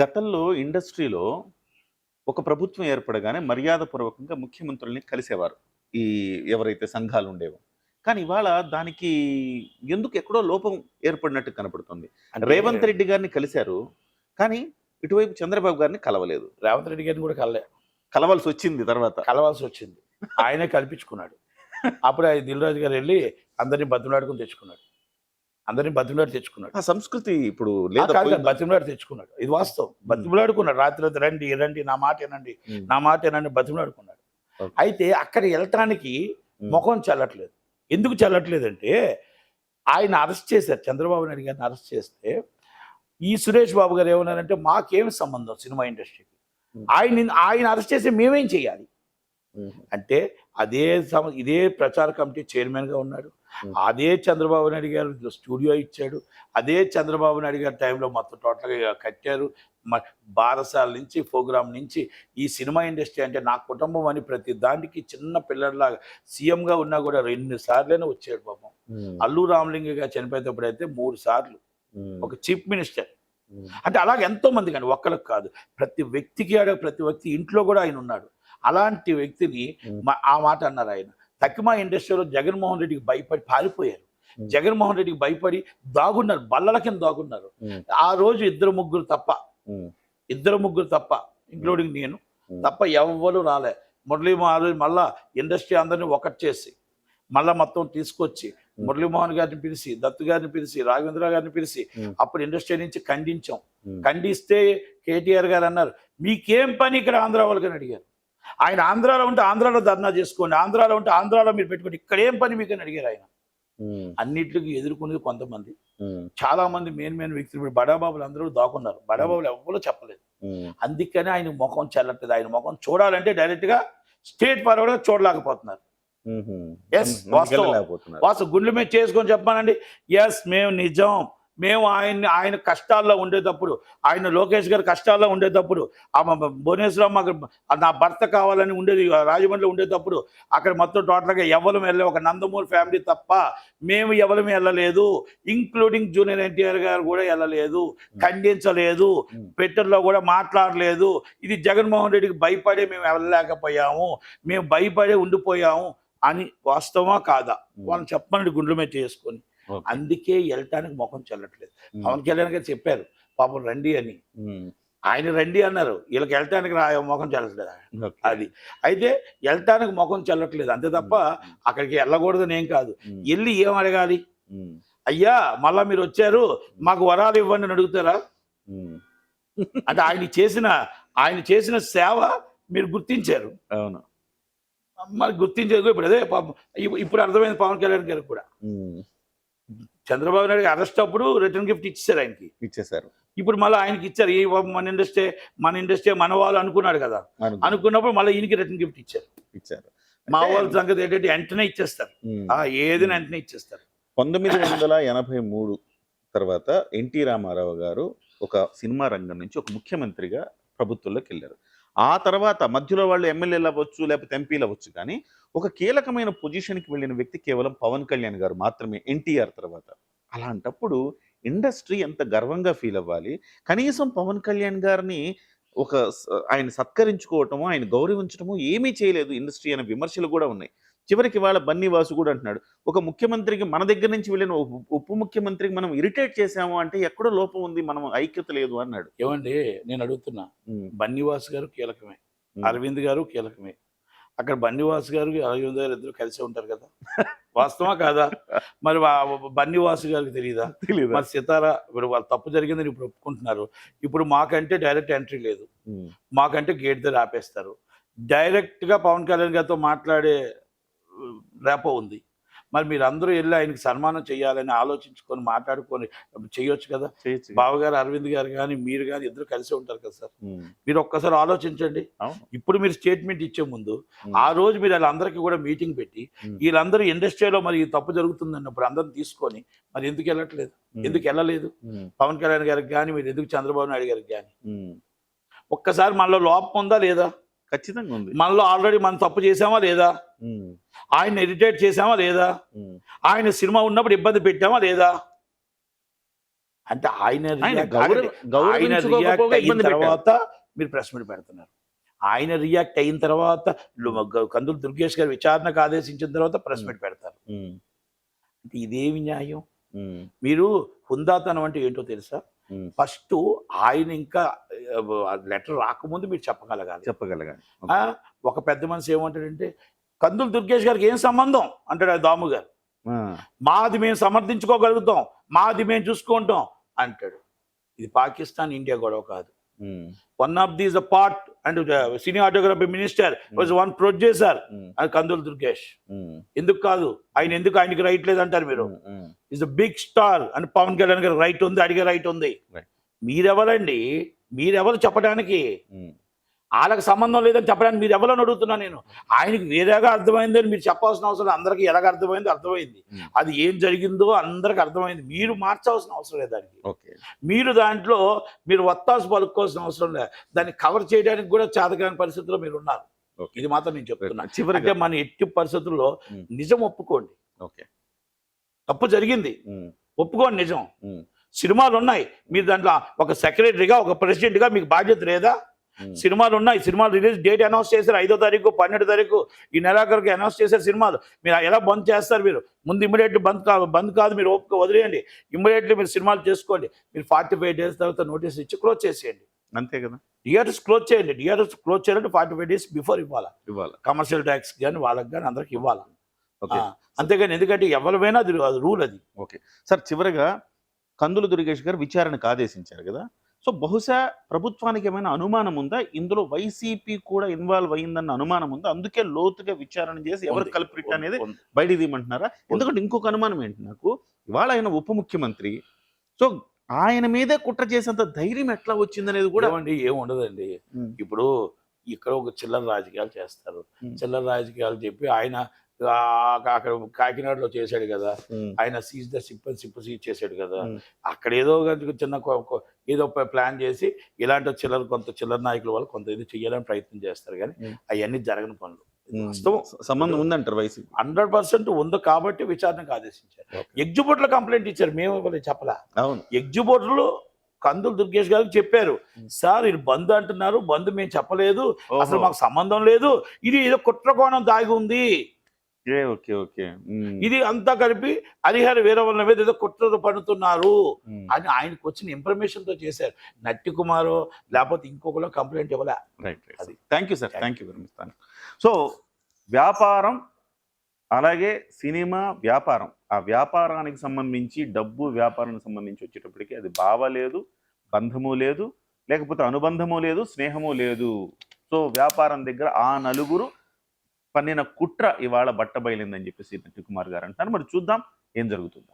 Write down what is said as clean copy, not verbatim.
గతంలో ఇండస్ట్రీలో ఒక ప్రభుత్వం ఏర్పడగానే మర్యాదపూర్వకంగా ముఖ్యమంత్రుల్ని కలిసేవారు. ఈ ఎవరైతే సంఘాలు ఉండేవో. కానీ ఇవాళ దానికి ఎందుకు ఎక్కడో లోపం ఏర్పడినట్టు కనపడుతుంది. అంటే రేవంత్ రెడ్డి గారిని కలిసారు. కానీ ఇటువైపు చంద్రబాబు గారిని కలవలేదు. రేవంత్ రెడ్డి గారిని కూడా కలవాల్సొచ్చింది తర్వాత. కలవాల్సి వచ్చింది. ఆయనే కల్పించుకున్నాడు. అప్పుడు ఆయన దిల్ రాజు గారు వెళ్ళి అందరినీ బతిమలాడుకుని తెచ్చుకున్నాడు. అందరినీ బతిమలాడి తెచ్చుకున్నాడు. ఆ సంస్కృతి ఇప్పుడు ఆ లేదా కాదు కాదు, పోయిందా? బతిమలాడి తెచ్చుకున్నాడు. ఇది వాస్తవం. బతిమలాడుకున్నాడు. రాత్రి రండి రండి, నా మాట వినండి, నా మాట వినండి బతిమలాడుకున్నాడు. ఓకే. అయితే అక్కడ వెళ్ళటానికి ముఖం చల్లట్లేదు. ఎందుకు చల్లట్లేదంటే ఆయన అరెస్ట్ చేశారు. చంద్రబాబు నాయుడు గారిని అరెస్ట్ చేస్తే ఈ సురేష్ బాబు గారు ఏమన్నారంటే మాకేం సంబంధం సినిమా ఇండస్ట్రీకి, ఆయన అరెస్ట్ చేసి మేమేం చేయాలి అంటే ఇదే ప్రచార కమిటీ చైర్మన్గా ఉన్నాడు. అదే చంద్రబాబు నాయుడు గారు స్టూడియో ఇచ్చాడు. అదే చంద్రబాబు నాయుడు గారి టైంలో మొత్తం టోటల్గా కట్టారు. బారసాల నుంచి ప్రోగ్రామ్ నుంచి ఈ సినిమా ఇండస్ట్రీ అంటే నా కుటుంబం అని ప్రతి దానికి చిన్న పిల్లర్లాగా సీఎంగా ఉన్నా కూడా 2 సార్లైనా వచ్చాడు పాపం. అల్లు రామలింగ గారు చనిపోయేటప్పుడు అయితే 3 సార్లు ఒక చీఫ్ మినిస్టర్. అంటే అలాగే ఎంతో మంది, కానీ ఒక్కరికి కాదు, ప్రతి వ్యక్తి ఇంట్లో కూడా ఆయన ఉన్నాడు. అలాంటి వ్యక్తిని ఆ మాట అన్నారు ఆయన. తక్కిమా ఇండస్ట్రీలో జగన్మోహన్ రెడ్డికి భయపడి పారిపోయారు. జగన్మోహన్ రెడ్డికి భయపడి దాగున్నారు, బల్లల కింద దాగున్నారు. ఆ రోజు ఇద్దరు ముగ్గురు తప్ప ఇంక్లూడింగ్ నేను తప్ప ఎవ్వరు రాలే. మురళీమోహన్ మళ్ళా ఇండస్ట్రీ అందరినీ ఒకటి చేసి మళ్ళా మొత్తం తీసుకొచ్చి మురళీమోహన్ గారిని పిలిచి, దత్తు గారిని పిలిచి, రాఘవేంద్ర గారిని పిలిచి అప్పుడు ఇండస్ట్రీ నుంచి ఖండిస్తే కేటీఆర్ గారు అన్నారు మీకేం పని ఇక్కడ ఆంధ్ర వాళ్ళకని అడిగారు. ఆయన ఆంధ్రాలో ఉంటే ఆంధ్రాలో ధర్నా చేసుకోండి, ఆంధ్రాలో ఉంటే ఆంధ్రాలో మీరు పెట్టుకోండి, ఇక్కడ ఏం పని మీకు అని అడిగారు ఆయన. అన్నిటికీ ఎదుర్కొనేది కొంతమంది, చాలా మంది మెయిన్ వ్యక్తులు బడాబాబులు అందరూ దాక్కున్నారు. బడాబాబులు ఎవరో చెప్పలేదు. అందుకని ఆయన ముఖం చెల్లట్లేదు. ఆయన ముఖం చూడాలంటే డైరెక్ట్ గా స్ట్రేట్ ఫార్వర్డ్ గా చూడలేకపోతున్నారు. వాస్తవం గుండెల మీద చేసుకొని చెప్పానండి. మేము ఆయన కష్టాల్లో ఉండేటప్పుడు, ఆయన లోకేష్ గారు కష్టాల్లో ఉండేటప్పుడు, భువనేశ్వరం మాకు నా భర్త కావాలని ఉండేది రాజమండ్రిలో ఉండేటప్పుడు అక్కడ మొత్తం టోటల్గా ఎవరు వెళ్ళలేదు. ఒక నందమూరి ఫ్యామిలీ తప్ప మేము ఎవరు వెళ్ళలేదు. ఇంక్లూడింగ్ జూనియర్ ఎన్టీఆర్ గారు కూడా వెళ్ళలేదు, ఖండించలేదు, ట్విట్టర్లో కూడా మాట్లాడలేదు. ఇది జగన్మోహన్ రెడ్డికి భయపడే మేము వెళ్ళలేకపోయాము, మేము భయపడే ఉండిపోయాము అని. వాస్తవమా కాదా వాళ్ళని చెప్పండి గుండెల మీద చేసుకొని. అందుకే వెళ్ళటానికి ముఖం చెల్లట్లేదు. పవన్ కళ్యాణ్ గారు చెప్పారు పాపం రండి అని, ఆయన రండి అన్నారు. వీళ్ళకి వెళ్ళటానికి ముఖం చెల్లట్లేదు. అది అయితే వెళ్ళటానికి ముఖం చెల్లట్లేదు అంతే తప్ప అక్కడికి వెళ్ళకూడదని ఏం కాదు. వెళ్ళి ఏం అడగాలి? అయ్యా మళ్ళా మీరు వచ్చారు మాకు వరాలు ఇవ్వండి అని అడుగుతారా? అంటే ఆయన చేసిన సేవ మీరు గుర్తించారు. అవును, మరి గుర్తించేది ఇప్పుడు అదే ఇప్పుడు అర్థమైంది పవన్ కళ్యాణ్ గారికి కూడా. చంద్రబాబు నాయుడు అరెస్ట్ అప్పుడు రిటర్న్ గిఫ్ట్ ఇచ్చారు, ఆయనకి ఇచ్చేసారు. ఇప్పుడు మళ్ళీ ఆయనకి ఇచ్చారు. ఈ మన ఇండస్ట్రీ మన వాళ్ళు అనుకున్నాడు కదా, అనుకున్నప్పుడు మళ్ళీ ఈయనకి రిటర్న్ గిఫ్ట్ ఇచ్చారు. మా వాళ్ళ సంగతి ఏంటంటే వెంటనే ఇచ్చేస్తారు, ఏదైనా వెంటనే ఇచ్చేస్తారు. 1983 తర్వాత ఎన్టీ రామారావు గారు ఒక సినిమా రంగం నుంచి ఒక ముఖ్యమంత్రిగా ప్రభుత్వంలోకి వెళ్ళారు. ఆ తర్వాత మధ్యలో వాళ్ళు ఎమ్మెల్యేలు అవ్వచ్చు, లేకపోతే ఎంపీలు అవ్వచ్చు, కానీ ఒక కీలకమైన పొజిషన్కి వెళ్ళిన వ్యక్తి కేవలం పవన్ కళ్యాణ్ గారు మాత్రమే ఎన్టీఆర్ తర్వాత. అలాంటప్పుడు ఇండస్ట్రీ ఎంత గర్వంగా ఫీల్ అవ్వాలి. కనీసం పవన్ కళ్యాణ్ గారిని ఆయన సత్కరించుకోవటము, ఆయన గౌరవించడము ఏమీ చేయలేదు ఇండస్ట్రీ అనే విమర్శలు కూడా ఉన్నాయి. చివరికి వాళ్ళ బన్నీవాసు కూడా అంటున్నాడు, ఒక ముఖ్యమంత్రికి మన దగ్గర నుంచి వెళ్ళిన ఉప ముఖ్యమంత్రికి మనం ఇరిటేట్ చేశాము అంటే ఎక్కడో లోపం ఉంది, మనం ఐక్యత లేదు అన్నాడు. ఏమండి నేను అడుగుతున్నా, బన్నీవాసు గారు కీలకమే, అరవింద్ గారు కీలకమే. అక్కడ బన్నీవాసు గారు అరవింద్ గారు ఇద్దరు కలిసే ఉంటారు కదా, వాస్తవా కాదా? మరి బన్నీవాసు గారికి తెలియదు. మరి సితారా ఇప్పుడు వాళ్ళు తప్పు జరిగిందని ఇప్పుడు ఒప్పుకుంటున్నారు. ఇప్పుడు మాకంటే డైరెక్ట్ ఎంట్రీ లేదు, మాకంటే గేట్ దగ్గర ఆపేస్తారు. డైరెక్ట్గా పవన్ కళ్యాణ్ గారితో మాట్లాడే రేపో ఉంది. మరి మీరు అందరూ వెళ్ళి ఆయనకి సన్మానం చేయాలని ఆలోచించుకొని మాట్లాడుకొని చేయొచ్చు కదా. బావగారు అరవింద్ గారు కానీ మీరు కానీ ఇద్దరు కలిసి ఉంటారు కదా సార్. మీరు ఒక్కసారి ఆలోచించండి. ఇప్పుడు మీరు స్టేట్మెంట్ ఇచ్చే ముందు ఆ రోజు మీరు వాళ్ళందరికీ కూడా మీటింగ్ పెట్టి వీళ్ళందరూ ఇండస్ట్రీలో మరి తప్పు జరుగుతుంది అన్నప్పుడు అందరిని తీసుకొని మరి ఎందుకు వెళ్ళలేదు పవన్ కళ్యాణ్ గారికి కానీ, మీరు ఎందుకు చంద్రబాబు నాయుడు గారికి కానీ? ఒక్కసారి మనలో లోపం ఉందా లేదా? ఖచ్చితంగా ఉంది. మనలో ఆల్రెడీ మనం తప్పు చేసామా లేదా? ఆయన ఇరిటేట్ చేసామా లేదా? ఆయన సినిమా ఉన్నప్పుడు ఇబ్బంది పెట్టామా లేదా? అంటే ఆయన ఆయన react- ఆగండి. ఆయన గౌరవించుకోకపోగా రియాక్ట్ అయిన ఇబ్బంది పెట్టారు. తర్వాత మీరు ప్రెస్ మీట్ పెడుతున్నారు. ఆయన రియాక్ట్ అయిన తర్వాత కందులు దుర్గేష్ గారు విచారణకు ఆదేశించిన తర్వాత ప్రెస్ మీట్ పెడతారు. ఉమ్, అంటే ఇదేమి న్యాయం? ఉమ్, మీరు హుందాతనం అంటే ఏంటో తెలుసా? ఉమ్. ఫస్ట్ ఆయన ఇంకా లెటర్ రాకముందు మీరు చెప్పగలగాలి. చెప్పగలగాలి. ఆ, ఒక పెద్ద మనిషి ఏమంటాడంటే కందులు దుర్గేష్ గారికి ఏం సంబంధం అంటాడు ఆ దాము గారు. ఆ, మాది మేము సమర్థించుకోగలుగుతాం, మాది మేము చూసుకుంటాం అంటాడు. ఇది పాకిస్తాన్ ఇండియా గొడవ కాదు. Um, one of these part and cinematography minister was one producer um, అది కందులు దుర్గేష్. ఉమ్, ఎందుకు కాదు? ఆయనకి రైట్ లేదంటారు మీరు. Um, is a big star and Pawan Kalyan garu right ఉంది, అడిగే రైట్ ఉంది. Right. మీరెవరండి? మీరెవరు చెప్పడానికి? ఉమ్, వాళ్ళకి సంబంధం లేదని చెప్పడానికి మీరు ఎవరని అడుగుతున్నా నేను. ఆయనకి వేరేగా అర్థమైంది అని మీరు చెప్పాల్సిన అవసరం లేదు. అందరికీ ఎలాగ అర్థమైందో అర్థమైంది. ఉమ్. అది ఏం జరిగిందో అందరికి అర్థమైంది. మీరు మార్చాల్సిన అవసరం లేదు దానికి. ఓకే. మీరు దాంట్లో మీరు వత్తాసు పలుకోవాల్సిన అవసరం లేదు. దాన్ని కవర్ చేయడానికి కూడా చేతకాని పరిస్థితుల్లో మీరు ఉన్నారు. ఓకే. ఇది మాత్రం నేను చెప్తున్నా. అంటే చివరిగా మన ఎట్టి పరిస్థితుల్లో ఉమ్. నిజం ఒప్పుకోండి. ఓకే. తప్పు జరిగింది, ఉమ్, ఒప్పుకోండి నిజం. ఉమ్, సినిమాలు ఉన్నాయి, మీరు దాంట్లో ఒక సెక్రటరీగా ఒక ప్రెసిడెంట్గా మీకు బాధ్యత లేదా? ఉమ్, సినిమాలు ఉన్నాయి, సినిమాలు రిలీజ్ డేట్ అనౌన్స్ చేశారు 5వ తారీఖు 12వ తారీఖు ఈ నెలాఖరుకి అనౌన్స్ చేశారు సినిమాలు. మీరు ఎలా బంద్ చేస్తారు? మీరు ముందు ఇమ్మీడియట్లీ బంద్ కాదు, మీరు ఓపిక వదిలేయండి. ఇమ్మీడియట్లీ మీరు సినిమాలు చేసుకోండి. మీరు 45 డేస్ తర్వాత నోటీస్ ఇచ్చి క్లోజ్ చేసేయండి. అంతే కదా. థియేటర్స్ క్లోజ్ చేయండి. థియేటర్స్ క్లోజ్ చేయాలంటే 45 డేస్ బిఫోర్ ఇవ్వాలి. ఇవ్వాలి. కమర్షియల్ ట్యాక్స్ కానీ వాళ్ళకి కానీ అందరికి ఇవ్వాలి. ఓకే. అంతేగాని ఎందుకంటే ఎవరివైనా అది రూల్ అది. ఓకే సార్, చివరిగా కందులు దుర్గేష్ గారు విచారణకు ఆదేశించారు కదా. సో బహుశా ప్రభుత్వానికి ఏమైనా అనుమానం ఉందా ఇందులో? వైసీపీ కూడా ఇన్వాల్వ్ అయిందన్న అనుమానం ఉందా? అందుకే లోతుగా విచారణ చేసి ఎవరు కల్ప్రిట్ అనేది బయట తీయమంటున్నారా? ఎందుకంటే ఇంకొక అనుమానం ఏంటి నాకు, ఇవాళ ఆయన ఉప ముఖ్యమంత్రి. సో ఆయన మీదే కుట్ర చేసేంత ధైర్యం ఎట్లా వచ్చిందనేది కూడా ఏం ఉండదండి. ఇప్పుడు ఇక్కడ ఒక చిల్లర రాజకీయాలు చేస్తారు. చిల్లర రాజకీయాలు చెప్పి ఆయన అక్కడ కాకినాడలో చేశాడు కదా, ఆయన సీజ్ ద సిప్ సీజ్ చేశాడు కదా. అక్కడ ఏదో చిన్న ఏదో ప్లాన్ చేసి ఇలాంటి కొంత చిల్లర నాయకుల వాళ్ళు కొంత ఇది చేయాలని ప్రయత్నం చేస్తారు. కానీ అవన్నీ జరగని పనులు. సంబంధం ఉందంటారు వైసీపీ 100% ఉంది కాబట్టి విచారణకు ఆదేశించారు. ఎగ్జిబిటర్లు కంప్లైంట్ ఇచ్చారు, మేము చెప్పలా. అవును. ఎగ్జిబిటర్లు కందులు దుర్గేష్ గారికి చెప్పారు, సార్ ఇది బంద్ అంటున్నారు, బంద్ మేము చెప్పలేదు, అసలు మాకు సంబంధం లేదు, ఇది ఏదో కుట్ర కోణం దాగి ఉంది, ఓకే ఓకే ఇది అంతా కలిపి హరిహర వీరవల్ల మీద ఏదో కుట్రలు పడుతున్నారు అని ఆయనకు వచ్చిన ఇన్ఫర్మేషన్ తో చేశారు. నట్టి కుమారో లేకపోతే ఇంకొకరు కంప్లైంట్ ఇవ్వలే. రైట్. అది thank you sir, thank you very much. So వ్యాపారం అలాగే సినిమా వ్యాపారం, ఆ వ్యాపారానికి సంబంధించి డబ్బు వ్యాపారానికి సంబంధించి వచ్చేటప్పటికి అది భావ లేదు, బంధము లేదు, లేకపోతే అనుబంధము లేదు, స్నేహము లేదు. సో వ్యాపారం దగ్గర ఆ నలుగురు పన్నిన కుట్ర ఇవాళ బట్టబయలిందని చెప్పేసి నట్టి కుమార్ గారు అంటున్నారు. మరి చూద్దాం ఏం జరుగుతుందో.